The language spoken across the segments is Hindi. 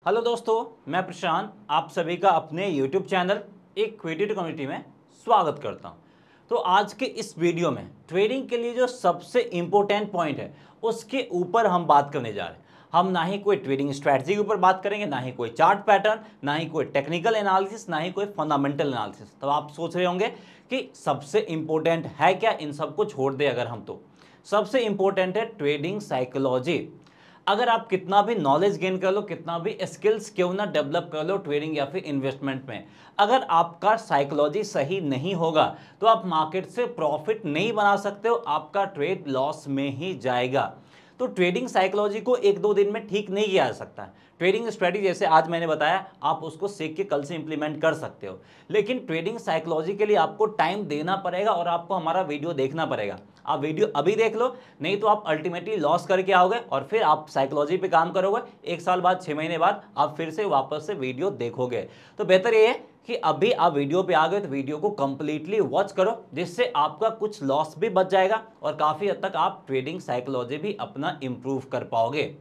हेलो दोस्तों, मैं प्रशांत आप सभी का अपने YouTube चैनल एक क्रिएटिव कम्युनिटी में स्वागत करता हूं। तो आज के इस वीडियो में ट्रेडिंग के लिए जो सबसे इम्पोर्टेंट पॉइंट है उसके ऊपर हम बात करने जा रहे हैं। हम ना ही कोई ट्रेडिंग स्ट्रैटेजी के ऊपर बात करेंगे, ना ही कोई चार्ट पैटर्न, ना ही कोई टेक्निकल एनालिसिस, ना ही कोई फंडामेंटल एनालिसिस। तो आप सोच रहे होंगे कि सबसे इम्पोर्टेंट है क्या, इन सबको छोड़ दे अगर हम, तो सबसे इम्पोर्टेंट है ट्रेडिंग साइकोलॉजी। अगर आप कितना भी नॉलेज गेन कर लो, कितना भी स्किल्स क्यों ना डेवलप कर लो ट्रेडिंग या फिर इन्वेस्टमेंट में, अगर आपका साइकोलॉजी सही नहीं होगा तो आप मार्केट से प्रॉफिट नहीं बना सकते हो, आपका ट्रेड लॉस में ही जाएगा। तो ट्रेडिंग साइकोलॉजी को एक दो दिन में ठीक नहीं किया जा सकता है। ट्रेडिंग स्ट्रेटजी जैसे आज मैंने बताया, आप उसको सीख के कल से इंप्लीमेंट कर सकते हो, लेकिन ट्रेडिंग साइकोलॉजी के लिए आपको टाइम देना पड़ेगा और आपको हमारा वीडियो देखना पड़ेगा। आप वीडियो अभी देख लो, नहीं तो आप अल्टीमेटली लॉस करके आओगे और फिर आप साइकोलॉजी पे काम करोगे, 1 साल बाद 6 महीने बाद आप फिर से वापस से वीडियो देखोगे। तो बेहतर ये है कि अभी आप वीडियो पे आ गए तो वीडियो को कंप्लीटली वॉच करो, जिससे आपका कुछ लॉस भी बच जाएगा और काफ़ी हद तक आप ट्रेडिंग साइकोलॉजी भी अपना इंप्रूव कर पाओगे।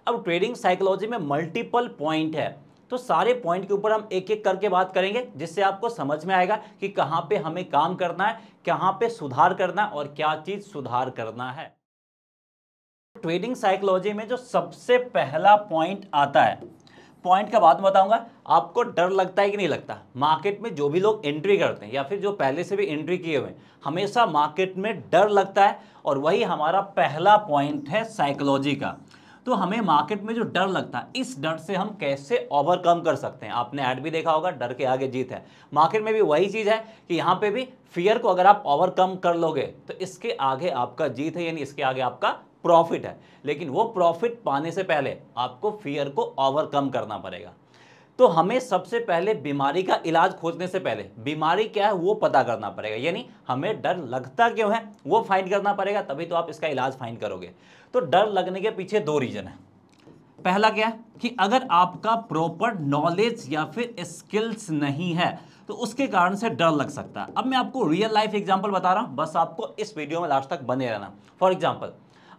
अब ट्रेडिंग साइकोलॉजी में मल्टीपल पॉइंट है, तो सारे पॉइंट के ऊपर हम एक एक करके बात करेंगे, जिससे आपको समझ में आएगा कि कहाँ पे हमें काम करना है, कहाँ पे सुधार करना है और क्या चीज़ सुधार करना है। ट्रेडिंग साइकोलॉजी में जो सबसे पहला पॉइंट आता है, पॉइंट का बाद में बताऊंगा, आपको डर लगता है कि नहीं लगता। मार्केट में जो भी लोग एंट्री करते हैं या फिर जो पहले से भी एंट्री किए हुए हैं, हमेशा मार्केट में डर लगता है और वही हमारा पहला पॉइंट है साइकोलॉजी का। तो हमें मार्केट में जो डर लगता है, इस डर से हम कैसे ओवरकम कर सकते हैं। आपने ऐड भी देखा होगा, डर के आगे जीत है। मार्केट में भी वही चीज़ है कि यहाँ पे भी फियर को अगर आप ओवरकम कर लोगे तो इसके आगे आपका जीत है, यानी इसके आगे आपका प्रॉफिट है। लेकिन वो प्रॉफिट पाने से पहले आपको फियर को ओवरकम करना पड़ेगा। तो हमें सबसे पहले बीमारी का इलाज खोजने से पहले बीमारी क्या है वो पता करना पड़ेगा, यानी हमें डर लगता क्यों है वो फाइंड करना पड़ेगा, तभी तो आप इसका इलाज फाइंड करोगे। तो डर लगने के पीछे 2 रीजन है। पहला क्या है कि अगर आपका प्रॉपर नॉलेज या फिर स्किल्स नहीं है तो उसके कारण से डर लग सकता है। अब मैं आपको रियल लाइफ एग्जांपल बता रहा हूं, बस आपको इस वीडियो में लास्ट तक बने रहना। फॉर एग्जांपल,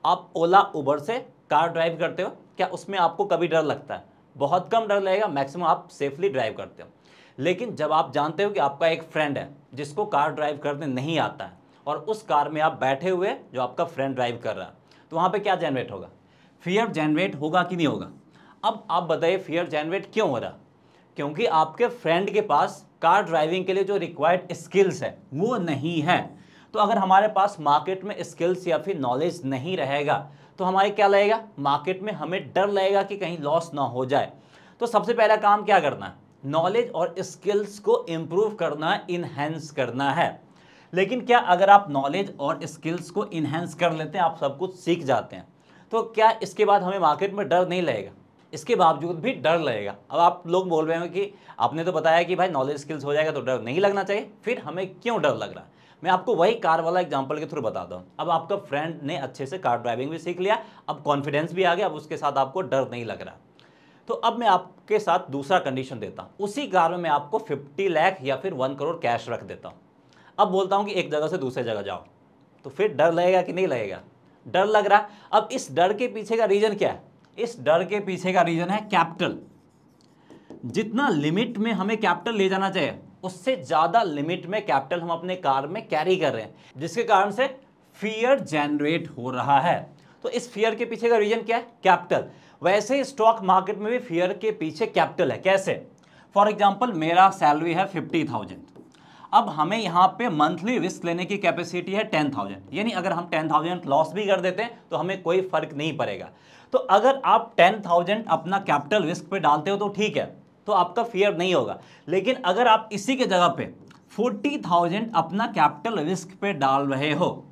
आप ओला उबर से कार ड्राइव करते हो, क्या उसमें आपको कभी डर लगता है? बहुत कम डर लगेगा, मैक्सिमम आप सेफली ड्राइव करते हो। लेकिन जब आप जानते हो कि आपका एक फ्रेंड है जिसको कार ड्राइव करने नहीं आता है और उस कार में आप बैठे हुए जो आपका फ्रेंड ड्राइव कर रहा है, तो वहाँ पे क्या जनरेट होगा? फियर जनरेट होगा कि नहीं होगा? अब आप बताइए, फियर जनरेट क्यों हो रहा? क्योंकि आपके फ्रेंड के पास कार ड्राइविंग के लिए जो रिक्वायर्ड स्किल्स है वो नहीं है। तो अगर हमारे पास मार्केट में स्किल्स या फिर नॉलेज नहीं रहेगा तो हमारे क्या लगेगा? मार्केट में हमें डर लगेगा कि कहीं लॉस ना हो जाए। तो सबसे पहला काम क्या करना है? नॉलेज और स्किल्स को इम्प्रूव करना है, इनहेंस करना है। लेकिन क्या अगर आप नॉलेज और स्किल्स को इनहेंस कर लेते हैं, आप सब कुछ सीख जाते हैं, तो क्या इसके बाद हमें मार्केट में डर नहीं लगेगा? इसके बावजूद भी डर लगेगा। अब आप लोग बोल रहे हो कि आपने तो बताया कि भाई नॉलेज स्किल्स हो जाएगा तो डर नहीं लगना चाहिए, फिर हमें क्यों डर लग रहा है? मैं आपको वही कार वाला एग्जांपल के थ्रू बताता हूँ। अब आपका फ्रेंड ने अच्छे से कार ड्राइविंग भी सीख लिया, अब कॉन्फिडेंस भी आ गया, अब उसके साथ आपको डर नहीं लग रहा। तो अब मैं आपके साथ दूसरा कंडीशन देता हूँ, उसी कार में मैं आपको 50 लाख या फिर 1 करोड़ कैश रख देता हूँ। अब बोलता हूँ कि एक जगह से दूसरे जगह जाओ, तो फिर डर लगेगा कि नहीं लगेगा? डर लग रहा। अब इस डर के पीछे का रीजन क्या है? इस डर के पीछे का रीजन है कैपिटल। जितना लिमिट में हमें कैपिटल ले जाना चाहिए, उससे ज्यादा लिमिट में कैपिटल हम अपने कार में कैरी कर रहे हैं, जिसके कारण से फियर जनरेट हो रहा है। तो इस फियर के पीछे का रीजन क्या है? कैपिटल। वैसे ही स्टॉक मार्केट में भी फियर के पीछे कैपिटल है। कैसे? फॉर एग्जाम्पल, मेरा सैलरी है 50,000। अब हमें यहाँ पे मंथली रिस्क लेने की कैपेसिटी है 10,000, यानी अगर हम 10,000 लॉस भी कर देते हैं तो हमें कोई फर्क नहीं पड़ेगा। तो अगर आप 10,000 अपना कैपिटल रिस्क पे डालते हो तो ठीक है, तो आपका फियर नहीं होगा। लेकिन अगर आप इसी के जगह पे 40,000 अपना कैपिटल रिस्क पे डाल रहे हो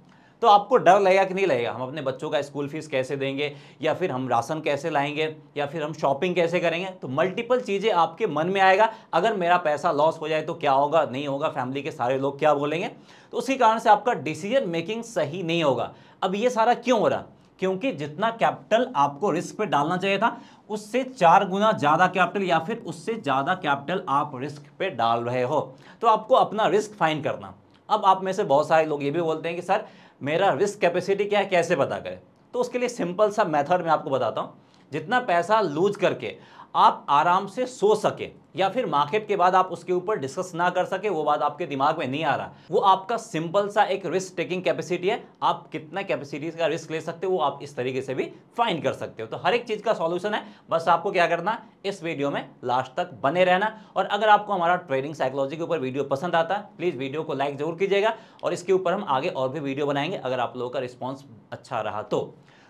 तो आपको डर लगेगा कि नहीं लगेगा? हम अपने बच्चों का स्कूल फीस कैसे देंगे, या फिर हम राशन कैसे लाएंगे, या फिर हम शॉपिंग कैसे करेंगे? तो मल्टीपल चीज़ें आपके मन में आएगा। अगर मेरा पैसा लॉस हो जाए तो क्या होगा, नहीं होगा, फैमिली के सारे लोग क्या बोलेंगे? तो उसी कारण से आपका डिसीजन मेकिंग सही नहीं होगा। अब ये सारा क्यों हो रहा? क्योंकि जितना कैपिटल आपको रिस्क पे डालना चाहिए था, उससे 4 गुना ज़्यादा कैपिटल या फिर उससे ज़्यादा कैपिटल आप रिस्क पे डाल रहे हो। तो आपको अपना रिस्क फाइंड करना। अब आप में से बहुत सारे लोग ये भी बोलते हैं कि सर मेरा रिस्क कैपेसिटी क्या है, कैसे पता करें? तो उसके लिए सिंपल सा मेथड मैं आपको बताता हूँ। जितना पैसा लूज करके आप आराम से सो सके, या फिर मार्केट के बाद आप उसके ऊपर डिस्कस ना कर सके, वो बात आपके दिमाग में नहीं आ रहा, वो आपका सिंपल सा एक रिस्क टेकिंग कैपेसिटी है। आप कितना कैपेसिटी का रिस्क ले सकते हो वो आप इस तरीके से भी फाइंड कर सकते हो। तो हर एक चीज का सॉल्यूशन है, बस आपको क्या करना, इस वीडियो में लास्ट तक बने रहना। और अगर आपको हमारा ट्रेडिंग साइकोलॉजी के ऊपर वीडियो पसंद आता है, प्लीज वीडियो को लाइक जरूर कीजिएगा, और इसके ऊपर हम आगे और भी वीडियो बनाएंगे अगर आप लोगों का रिस्पॉन्स अच्छा रहा तो।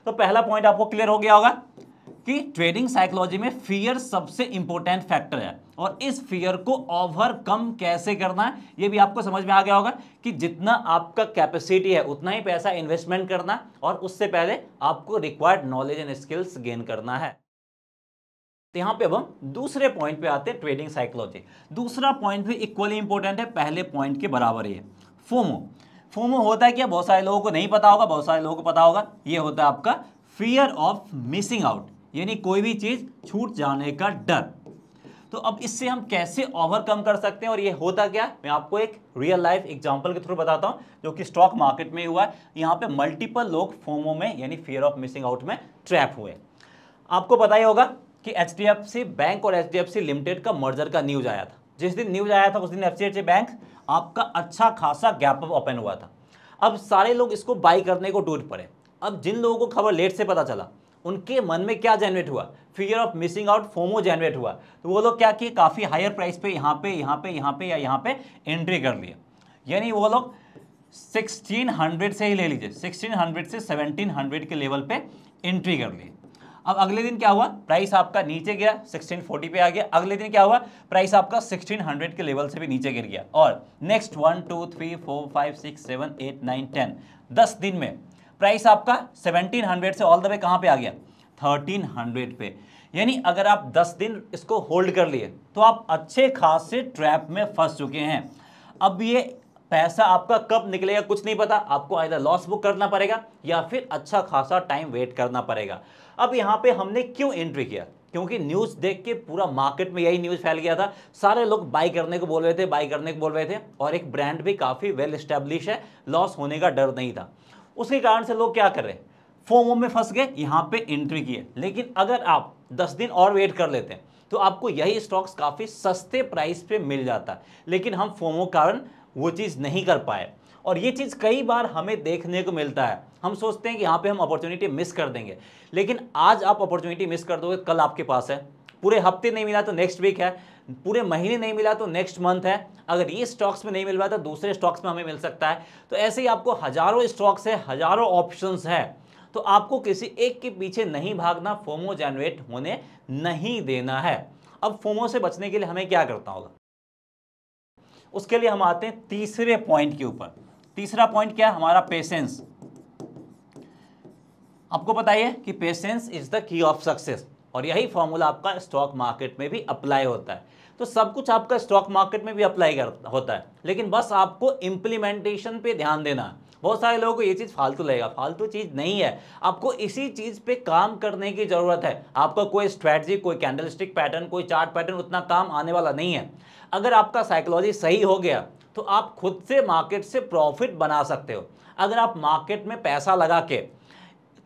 पहला पॉइंट आपको क्लियर हो गया होगा कि ट्रेडिंग साइकोलॉजी में फियर सबसे इंपॉर्टेंट फैक्टर है, और इस फियर को ओवरकम कैसे करना है ये भी आपको समझ में आ गया होगा कि जितना आपका कैपेसिटी है उतना ही पैसा इन्वेस्टमेंट करना, और उससे पहले आपको required knowledge and skills gain करना है। तो यहां पे अब हम दूसरे पॉइंट पे आते हैं, ट्रेडिंग साइकोलॉजी। दूसरा पॉइंट भी इक्वली इंपॉर्टेंट है, पहले पॉइंट के बराबर ही है, फोमो। फोमो होता है क्या, बहुत सारे लोगों को नहीं पता होगा, बहुत सारे लोगों को पता होगा। ये होता है आपका फियर ऑफ मिसिंग आउट, यानी कोई भी चीज छूट जाने का डर। तो अब इससे हम कैसे ओवरकम कर सकते हैं, और ये होता क्या, मैं आपको एक रियल लाइफ एग्जांपल के थ्रू बताता हूं, जो कि स्टॉक मार्केट में हुआ है। यहाँ पे मल्टीपल लोग फोमो में यानी फियर ऑफ मिसिंग आउट में ट्रैप हुए। आपको पता ही होगा कि एचडीएफसी बैंक और एचडीएफसी लिमिटेड का मर्जर का न्यूज आया था। जिस दिन न्यूज आया था उस दिन एचडीएफसी बैंक आपका अच्छा खासा गैप अप ओपन हुआ था। अब सारे लोग इसको बाई करने को टूट पड़े। अब जिन लोगों को खबर लेट से पता चला, उनके मन में क्या जनरेट हुआ, fear of missing out, FOMO generate हुआ। तो वो लोग क्या किए, काफी हायर प्राइस पे यहाँ पे या यहाँ पे एंट्री कर लिए। यानी वो लोग 1600 से ही ले लीजिए, 1600 से 1700 के लेवल पे एंट्री कर लिए। अब अगले दिन क्या हुआ, प्राइस आपका नीचे गिरा, 1640 पे आ गया। अगले दिन क्या हुआ, प्राइस आपका 1600 के लेवल से भी नीचे गिर गया। और नेक्स्ट 1 2 3 4 5 6 7 8 9 10 10 दिन में प्राइस आपका 1700 से ऑल द वे कहां पे आ गया, 1300 पे। यानी अगर आप 10 दिन इसको होल्ड कर लिए तो आप अच्छे खासे ट्रैप में फंस चुके हैं। अब ये पैसा आपका कब निकलेगा कुछ नहीं पता, आपको आइदर लॉस बुक करना पड़ेगा या फिर अच्छा खासा टाइम वेट करना पड़ेगा। अब यहाँ पे हमने क्यों एंट्री किया, क्योंकि न्यूज देख के पूरा मार्केट में यही न्यूज फैल गया था, सारे लोग बाई करने को बोल रहे थे, बाई करने को बोल रहे थे, और एक ब्रांड भी काफी वेल एस्टेब्लिश है, लॉस होने का डर नहीं था। उसके कारण से लोग क्या कर रहे, फोमो में फंस गए, यहाँ पे एंट्री किए। लेकिन अगर आप 10 दिन और वेट कर लेते हैं तो आपको यही स्टॉक्स काफी सस्ते प्राइस पे मिल जाता, लेकिन हम फोमो कारण वो चीज नहीं कर पाए। और ये चीज कई बार हमें देखने को मिलता है, हम सोचते हैं कि यहाँ पे हम अपॉर्चुनिटी मिस कर देंगे, लेकिन आज आप अपॉर्चुनिटी मिस कर दोगे, कल आपके पास है। पूरे हफ्ते नहीं मिला तो नेक्स्ट वीक है, पूरे महीने नहीं मिला तो नेक्स्ट मंथ है। अगर ये स्टॉक्स में नहीं मिल रहा तो दूसरे स्टॉक्स में हमें मिल सकता है। तो ऐसे ही आपको हजारों स्टॉक्स है, हजारों ऑप्शंस है, तो आपको किसी एक के पीछे नहीं भागना, फोमो जनरेट होने नहीं देना है। अब फोमो से बचने के लिए हमें क्या करना होगा, उसके लिए हम आते हैं तीसरे पॉइंट के ऊपर। तीसरा पॉइंट क्या है हमारा, पेशेंस। आपको पता है कि patience is the key of success, और यही फॉर्मूला आपका स्टॉक मार्केट में भी अप्लाई होता है। तो सब कुछ आपका स्टॉक मार्केट में भी अप्लाई होता है, लेकिन बस आपको इंप्लीमेंटेशन पे ध्यान देना है। बहुत सारे लोगों को ये चीज़ फालतू लगेगा, फालतू चीज़ नहीं है, आपको इसी चीज़ पे काम करने की ज़रूरत है। आपका कोई स्ट्रैटेजी, कोई कैंडलस्टिक पैटर्न, कोई चार्ट पैटर्न उतना काम आने वाला नहीं है। अगर आपका साइकोलॉजी सही हो गया तो आप खुद से मार्केट से प्रॉफिट बना सकते हो। अगर आप मार्केट में पैसा लगा के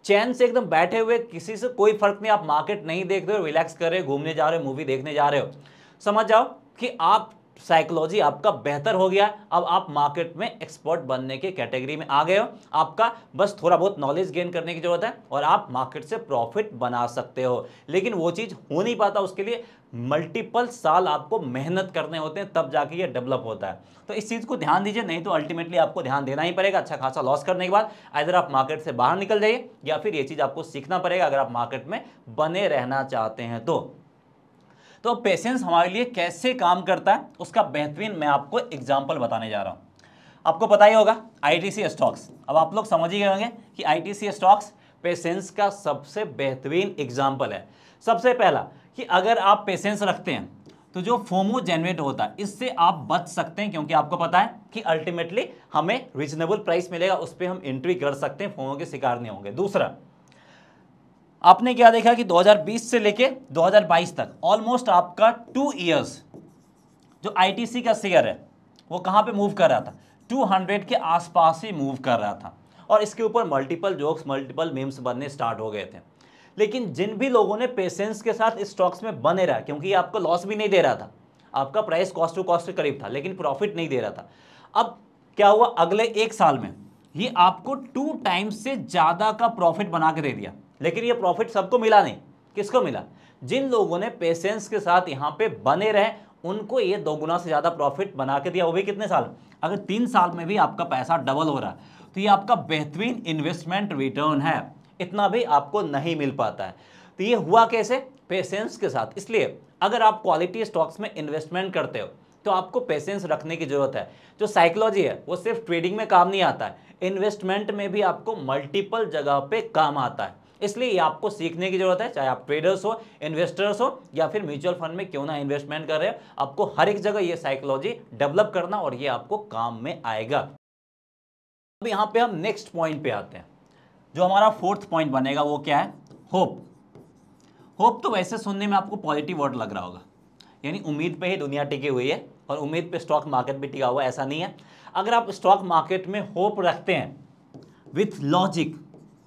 चैन से एकदम बैठे हुए, किसी से कोई फर्क नहीं, आप मार्केट नहीं देख रहे हो, रिलैक्स कर रहे हो, घूमने जा रहे हो, मूवी देखने जा रहे हो, समझ जाओ कि आप साइकोलॉजी आपका बेहतर हो गया। अब आप मार्केट में एक्सपर्ट बनने के कैटेगरी में आ गए हो। आपका बस थोड़ा बहुत नॉलेज गेन करने की जरूरत है और आप मार्केट से प्रॉफिट बना सकते हो। लेकिन वो चीज़ हो नहीं पाता, उसके लिए मल्टीपल साल आपको मेहनत करने होते हैं, तब जाके ये डेवलप होता है। तो इस चीज़ को ध्यान दीजिए, नहीं तो अल्टीमेटली आपको ध्यान देना ही पड़ेगा। अच्छा खासा लॉस करने के बाद इधर आप मार्केट से बाहर निकल जाइए, या फिर ये चीज़ आपको सीखना पड़ेगा अगर आप मार्केट में बने रहना चाहते हैं तो पेशेंस हमारे लिए कैसे काम करता है उसका बेहतरीन मैं आपको एग्जांपल बताने जा रहा हूं। आपको पता ही होगा आईटीसी स्टॉक्स। अब आप लोग समझ ही गए होंगे कि आईटीसी स्टॉक्स पेशेंस का सबसे बेहतरीन एग्जांपल है। सबसे पहला कि अगर आप पेशेंस रखते हैं तो जो फोमो जनरेट होता है इससे आप बच सकते हैं, क्योंकि आपको पता है कि अल्टीमेटली हमें रीजनेबल प्राइस मिलेगा, उस पर हम एंट्री कर सकते हैं, फोमो के शिकार नहीं होंगे। दूसरा, आपने क्या देखा कि 2020 से लेके 2022 तक ऑलमोस्ट आपका 2 इयर्स जो आईटीसी का शेयर है वो कहां पे मूव कर रहा था, 200 के आसपास ही मूव कर रहा था, और इसके ऊपर मल्टीपल जोक्स, मल्टीपल मीम्स बनने स्टार्ट हो गए थे। लेकिन जिन भी लोगों ने पेशेंस के साथ इस स्टॉक्स में बने रहा, क्योंकि ये आपको लॉस भी नहीं दे रहा था, आपका प्राइस कॉस्ट टू कॉस्ट के करीब था, लेकिन प्रॉफिट नहीं दे रहा था। अब क्या हुआ, अगले एक साल में ये आपको 2 टाइम्स से ज़्यादा का प्रॉफिट बना के दे दिया। लेकिन ये प्रॉफिट सबको मिला नहीं, किसको मिला? जिन लोगों ने पेशेंस के साथ यहाँ पे बने रहे, उनको ये 2 गुना से ज़्यादा प्रॉफिट बना के दिया। वो भी कितने साल? अगर 3 साल में भी आपका पैसा डबल हो रहा है तो ये आपका बेहतरीन इन्वेस्टमेंट रिटर्न है। इतना भी आपको नहीं मिल पाता है। तो ये हुआ कैसे? पेशेंस के साथ। इसलिए अगर आप क्वालिटी स्टॉक्स में इन्वेस्टमेंट करते हो तो आपको पेशेंस रखने की जरूरत है। जो साइकोलॉजी है वो सिर्फ ट्रेडिंग में काम नहीं आता है, इन्वेस्टमेंट में भी आपको मल्टीपल जगह पे काम आता है। इसलिए ये आपको सीखने की जरूरत है, चाहे आप ट्रेडर्स हो, इन्वेस्टर्स हो, या फिर म्यूचुअल फंड में क्यों ना इन्वेस्टमेंट कर रहे हो, आपको हर एक जगह ये साइकोलॉजी डेवलप करना और ये आपको काम में आएगा। अब यहाँ पे हम नेक्स्ट पॉइंट पे आते हैं। जो हमारा 4th पॉइंट बनेगा वो क्या है? होप। होप तो वैसे सुनने में आपको पॉजिटिव वर्ड लग रहा होगा, यानी उम्मीद पे ही दुनिया टिकी हुई है और उम्मीद पे स्टॉक मार्केट भी टिका हुआ है, ऐसा नहीं है। अगर आप स्टॉक मार्केट में होप रखते हैं विथ लॉजिक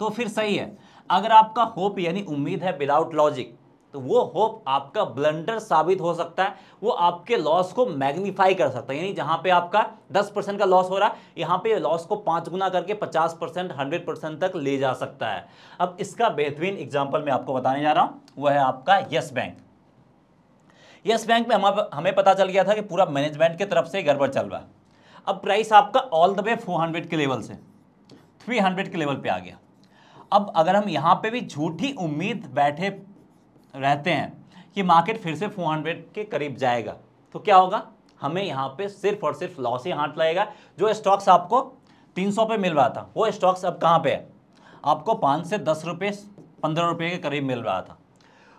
तो फिर सही है। अगर आपका होप यानी उम्मीद है विदाउट लॉजिक, तो वो होप आपका ब्लंडर साबित हो सकता है। वो आपके लॉस को मैग्नीफाई कर सकता है, यानी जहां पे आपका 10% का लॉस हो रहा है, यहाँ पे लॉस को 5 गुना करके 50%, 100% तक ले जा सकता है। अब इसका बेहतरीन एग्जाम्पल मैं आपको बताने जा रहा हूँ, वह है आपका यस बैंक। यस बैंक में हमें पता चल गया था कि पूरा मैनेजमेंट की तरफ से गड़बड़ चल रहा है। अब प्राइस आपका ऑल द वे 400 के लेवल से 300 के लेवल पे आ गया। अब अगर हम यहाँ पे भी झूठी उम्मीद बैठे रहते हैं कि मार्केट फिर से 400 के करीब जाएगा, तो क्या होगा? हमें यहाँ पे सिर्फ और सिर्फ लॉस ही हाथ लगेगा। जो स्टॉक्स आपको 300 पे मिल रहा था, वो स्टॉक्स अब कहाँ पे है? आपको 5 से 10 रुपये, 15 रुपये के करीब मिल रहा था।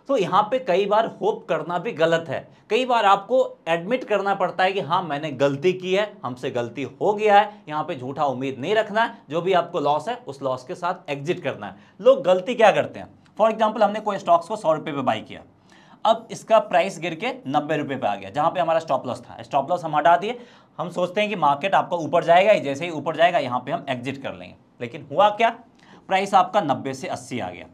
तो यहाँ पे कई बार होप करना भी गलत है। कई बार आपको एडमिट करना पड़ता है कि हाँ मैंने गलती की है, हमसे गलती हो गया है। यहाँ पे झूठा उम्मीद नहीं रखना है, जो भी आपको लॉस है उस लॉस के साथ एग्जिट करना है। लोग गलती क्या करते हैं? फॉर एग्जाम्पल, हमने कोई स्टॉक्स को 100 रुपये पे बाई किया, अब इसका प्राइस गिर के 90 रुपये पे आ गया, जहाँ पे हमारा स्टॉप लॉस था। स्टॉप लॉस हम हटा दिए, हम सोचते हैं कि मार्केट आपका ऊपर जाएगा ही, जैसे ही ऊपर जाएगा यहाँ पे हम एग्जिट कर लेंगे। लेकिन हुआ क्या? प्राइस आपका 90 से 80 आ गया।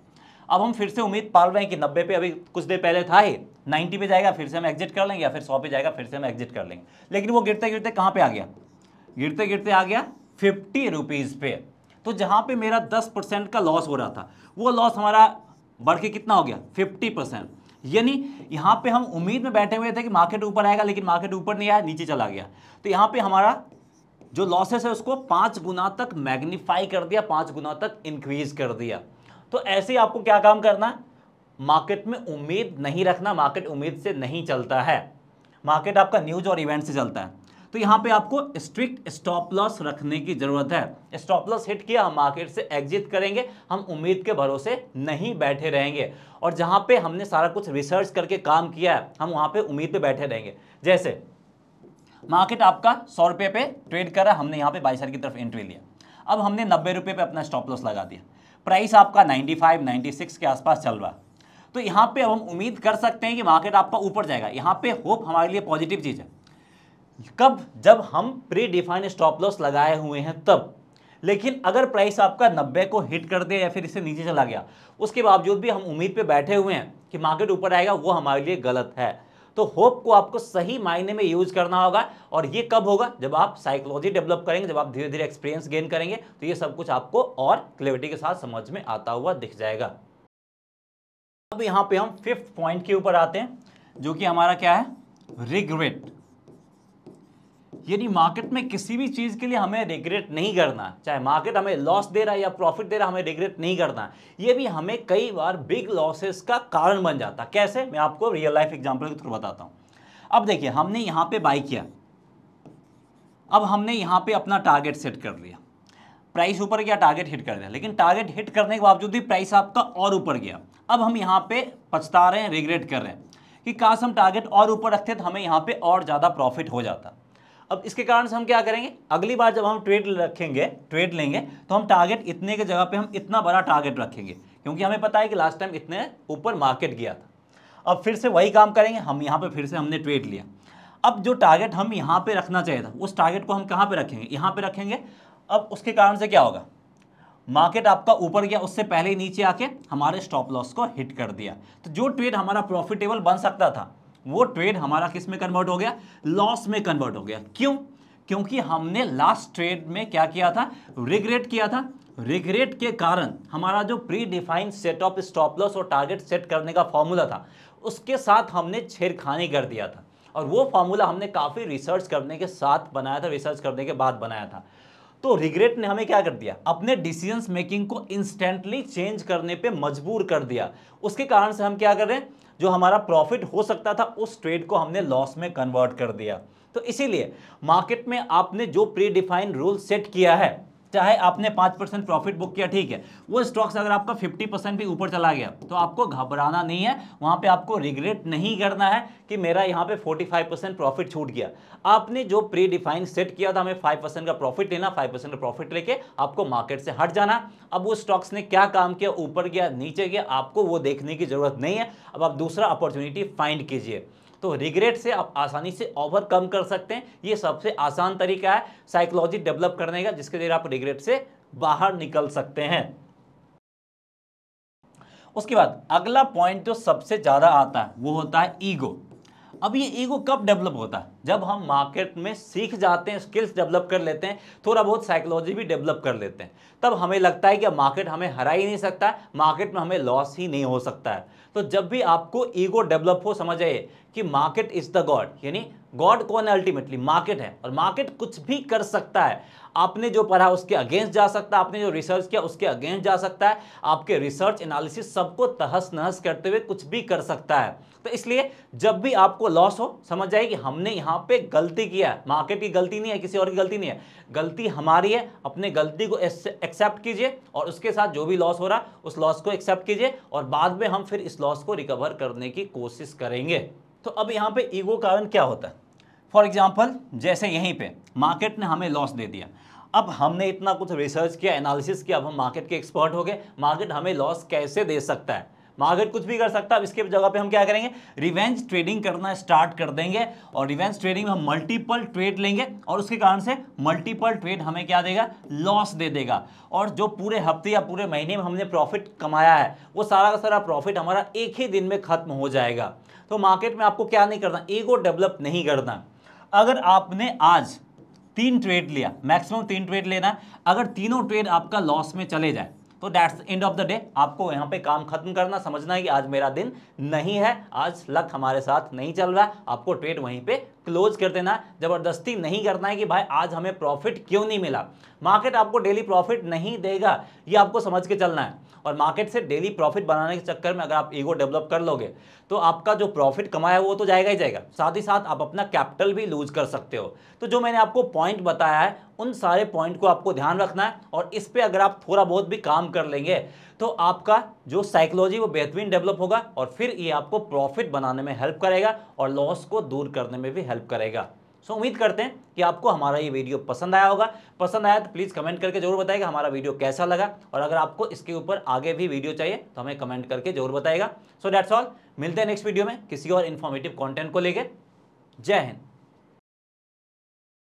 अब हम फिर से उम्मीद पाल रहे हैं कि 90 पे अभी कुछ देर पहले था ही, 90 पे जाएगा फिर से हम एग्जिट कर लेंगे, या फिर 100 पे जाएगा फिर से हम एग्जिट कर लेंगे। लेकिन वो गिरते गिरते कहाँ पे आ गया? गिरते गिरते आ गया 50 रुपीज़ पे। तो जहाँ पे मेरा 10% का लॉस हो रहा था, वो लॉस हमारा बढ़ के कितना हो गया? 50%। यानी यहाँ पे हम उम्मीद में बैठे हुए थे कि मार्केट ऊपर आएगा, लेकिन मार्केट ऊपर नहीं आया, नीचे चला गया। तो यहाँ पे हमारा जो लॉसेस है उसको 5 गुना तक मैग्नीफाई कर दिया, 5 गुना तक इंक्रीज कर दिया। तो ऐसे ही आपको क्या काम करना है? मार्केट में उम्मीद नहीं रखना। मार्केट उम्मीद से नहीं चलता है, मार्केट आपका न्यूज और इवेंट से चलता है। तो यहाँ पे आपको स्ट्रिक्ट स्टॉप लॉस रखने की जरूरत है। स्टॉप लॉस हिट किया, हम मार्केट से एग्जिट करेंगे, हम उम्मीद के भरोसे नहीं बैठे रहेंगे। और जहाँ पे हमने सारा कुछ रिसर्च करके काम किया है, हम वहाँ पे उम्मीद पे बैठे रहेंगे। जैसे मार्केट आपका 100 रुपये पे ट्रेड कर रहा है, हमने यहाँ पे बाई साइड की तरफ एंट्री लिया, अब हमने 90 रुपये पे अपना स्टॉप लॉस लगा दिया, प्राइस आपका 95, 96 के आसपास चल रहा है। तो यहाँ पे अब हम उम्मीद कर सकते हैं कि मार्केट आपका ऊपर जाएगा। यहाँ पे होप हमारे लिए पॉजिटिव चीज़ है। कब? जब हम प्री डिफाइंड स्टॉप लॉस लगाए हुए हैं तब। लेकिन अगर प्राइस आपका 90 को हिट कर दे या फिर इससे नीचे चला गया, उसके बावजूद भी हम उम्मीद पे बैठे हुए हैं कि मार्केट ऊपर आएगा, वो हमारे लिए गलत है। तो होप को आपको सही मायने में यूज करना होगा। और ये कब होगा? जब आप साइकोलॉजी डेवलप करेंगे, जब आप धीरे धीरे एक्सपीरियंस गेन करेंगे, तो ये सब कुछ आपको और क्लैरिटी के साथ समझ में आता हुआ दिख जाएगा। अब यहाँ पे हम 5th पॉइंट के ऊपर आते हैं, जो कि हमारा क्या है? रिग्रेट। यानी मार्केट में किसी भी चीज के लिए हमें रिग्रेट नहीं करना, चाहे मार्केट हमें लॉस दे रहा है या प्रॉफिट दे रहा है, हमें रिग्रेट नहीं करना। ये भी हमें कई बार बिग लॉसेस का कारण बन जाता। कैसे? मैं आपको रियल लाइफ एग्जांपल के थ्रू बताता हूं। अब देखिए, हमने यहां पे बाई किया, अब हमने यहां पे अपना टारगेट सेट कर लिया, प्राइस ऊपर गया, टारगेट हिट कर दिया। लेकिन टारगेट हिट करने के बावजूद भी प्राइस आपका और ऊपर गया। अब हम यहाँ पे पछता रहे हैं, रिग्रेट कर रहे हैं कि काश हम टारगेट और ऊपर रखते तो हमें यहाँ पे और ज़्यादा प्रॉफिट हो जाता। अब इसके कारण से हम क्या करेंगे? अगली बार जब हम ट्रेड रखेंगे, ट्रेड लेंगे, तो हम टारगेट इतने के जगह पे हम इतना बड़ा टारगेट रखेंगे, क्योंकि हमें पता है कि लास्ट टाइम इतने ऊपर मार्केट गया था। अब फिर से वही काम करेंगे, हम यहाँ पे फिर से हमने ट्रेड लिया। अब जो टारगेट हम यहाँ पे रखना चाहिए था, उस टारगेट को हम कहाँ पे रखेंगे? यहाँ पे रखेंगे। अब उसके कारण से क्या होगा? मार्केट आपका ऊपर गया, उससे पहले ही नीचे आके हमारे स्टॉप लॉस को हिट कर दिया। तो जो ट्रेड हमारा प्रॉफिटेबल बन सकता था वो ट्रेड हमारा किस में कन्वर्ट हो गया, लॉस में कन्वर्ट हो गया। क्यों? क्योंकि हमने लास्ट ट्रेड में क्या किया था, रिग्रेट किया था। रिग्रेट के कारण हमारा जो pre defined set of stop loss और टारगेट सेट करने का फॉर्मूला था उसके साथ हमने छेड़खानी कर दिया था, और वो फॉर्मूला हमने काफ़ी रिसर्च करने के साथ बनाया था, रिसर्च करने के बाद बनाया था। तो रिग्रेट ने हमें क्या कर दिया, अपने डिसीजंस मेकिंग को इंस्टेंटली चेंज करने पे मजबूर कर दिया। उसके कारण से हम क्या कर रहे हैं, जो हमारा प्रॉफिट हो सकता था उस ट्रेड को हमने लॉस में कन्वर्ट कर दिया। तो इसीलिए मार्केट में आपने जो प्री डिफाइंड रूल सेट किया है, चाहे आपने 5% प्रॉफिट बुक किया, ठीक है, वो स्टॉक्स अगर आपका 50% भी ऊपर चला गया तो आपको घबराना नहीं है, वहां पे आपको रिग्रेट नहीं करना है कि मेरा यहाँ पे 45% प्रॉफिट छूट गया। आपने जो प्री डिफाइंड सेट किया था हमें 5% का प्रॉफिट लेना, 5% का प्रॉफिट लेके आपको मार्केट से हट जाना। अब वो स्टॉक्स ने क्या काम किया, ऊपर गया नीचे गया, आपको वो देखने की जरूरत नहीं है। अब आप दूसरा अपॉर्चुनिटी फाइंड कीजिए। तो रिग्रेट से आप आसानी से ओवरकम कर सकते हैं। ये सबसे आसान तरीका है साइकोलॉजी डेवलप करने का, जिसके जरिए आप रिग्रेट से बाहर निकल सकते हैं। उसके बाद अगला पॉइंट जो सबसे ज्यादा आता है वो होता है ईगो। अब ये ईगो कब डेवलप होता है, जब हम मार्केट में सीख जाते हैं, स्किल्स डेवलप कर लेते हैं, थोड़ा बहुत साइकोलॉजी भी डेवलप कर लेते हैं, तब हमें लगता है कि मार्केट हमें हरा ही नहीं सकता, मार्केट में हमें लॉस ही नहीं हो सकता है। तो जब भी आपको ईगो डेवलप हो, समझ आइए कि मार्केट इज द गॉड, यानी गॉड कौन है, अल्टीमेटली मार्केट है, और मार्केट कुछ भी कर सकता है। आपने जो पढ़ा उसके अगेंस्ट जा सकता है, आपने जो रिसर्च किया उसके अगेंस्ट जा सकता है, आपके रिसर्च एनालिसिस सबको तहस नहस करते हुए कुछ भी कर सकता है। तो इसलिए जब भी आपको लॉस हो, समझ जाइए कि हमने यहाँ पे गलती किया है, मार्केट की गलती नहीं है, किसी और की गलती नहीं है, गलती हमारी है। अपने गलती को एक्सेप्ट कीजिए और उसके साथ जो भी लॉस हो रहा उस लॉस को एक्सेप्ट कीजिए, और बाद में हम फिर इस लॉस को रिकवर करने की कोशिश करेंगे। तो अब यहाँ पे ईगो कारण क्या होता है, फॉर एग्जाम्पल जैसे यहीं पे मार्केट ने हमें लॉस दे दिया, अब हमने इतना कुछ रिसर्च किया, एनालिसिस किया, अब हम मार्केट के एक्सपर्ट हो गए, मार्केट हमें लॉस कैसे दे सकता है, मार्केट कुछ भी कर सकता है। अब इसके जगह पे हम क्या करेंगे, रिवेंज ट्रेडिंग करना स्टार्ट कर देंगे, और रिवेंज ट्रेडिंग में हम मल्टीपल ट्रेड लेंगे, और उसके कारण से मल्टीपल ट्रेड हमें क्या देगा, लॉस दे देगा। और जो पूरे हफ्ते या पूरे महीने में हमने प्रॉफिट कमाया है वो सारा का सारा प्रॉफिट हमारा एक ही दिन में खत्म हो जाएगा। तो मार्केट में आपको क्या नहीं करना, ईगो डेवलप नहीं करना। अगर आपने आज 3 ट्रेड लिया, मैक्सिमम 3 ट्रेड लेना, अगर तीनों ट्रेड आपका लॉस में चले जाए तो that's end of the day, आपको यहाँ पे काम खत्म करना, समझना है कि आज मेरा दिन नहीं है, आज लक हमारे साथ नहीं चल रहा है, आपको ट्रेड वहीं पे क्लोज कर देना। जबरदस्ती नहीं करना है कि भाई आज हमें प्रॉफिट क्यों नहीं मिला, मार्केट आपको डेली प्रॉफिट नहीं देगा, ये आपको समझ के चलना है। और मार्केट से डेली प्रॉफिट बनाने के चक्कर में अगर आप ईगो डेवलप कर लोगे तो आपका जो प्रॉफिट कमाया वो तो जाएगा ही जाएगा, साथ ही साथ आप अपना कैपिटल भी लूज कर सकते हो। तो जो मैंने आपको पॉइंट बताया है उन सारे पॉइंट को आपको ध्यान रखना है, और इस पे अगर आप थोड़ा बहुत भी काम कर लेंगे तो आपका जो साइकोलॉजी वो बेहतरीन डेवलप होगा, और फिर ये आपको प्रॉफिट बनाने में हेल्प करेगा और लॉस को दूर करने में भी हेल्प करेगा। सो उम्मीद करते हैं कि आपको हमारा ये वीडियो पसंद आया होगा। पसंद आया तो प्लीज़ कमेंट करके जरूर बताइएगा हमारा वीडियो कैसा लगा, और अगर आपको इसके ऊपर आगे भी वीडियो चाहिए तो हमें कमेंट करके जरूर बताइएगा। सो दैट्स ऑल, मिलते हैं नेक्स्ट वीडियो में किसी और इन्फॉर्मेटिव कंटेंट को लेकर। जय हिंद।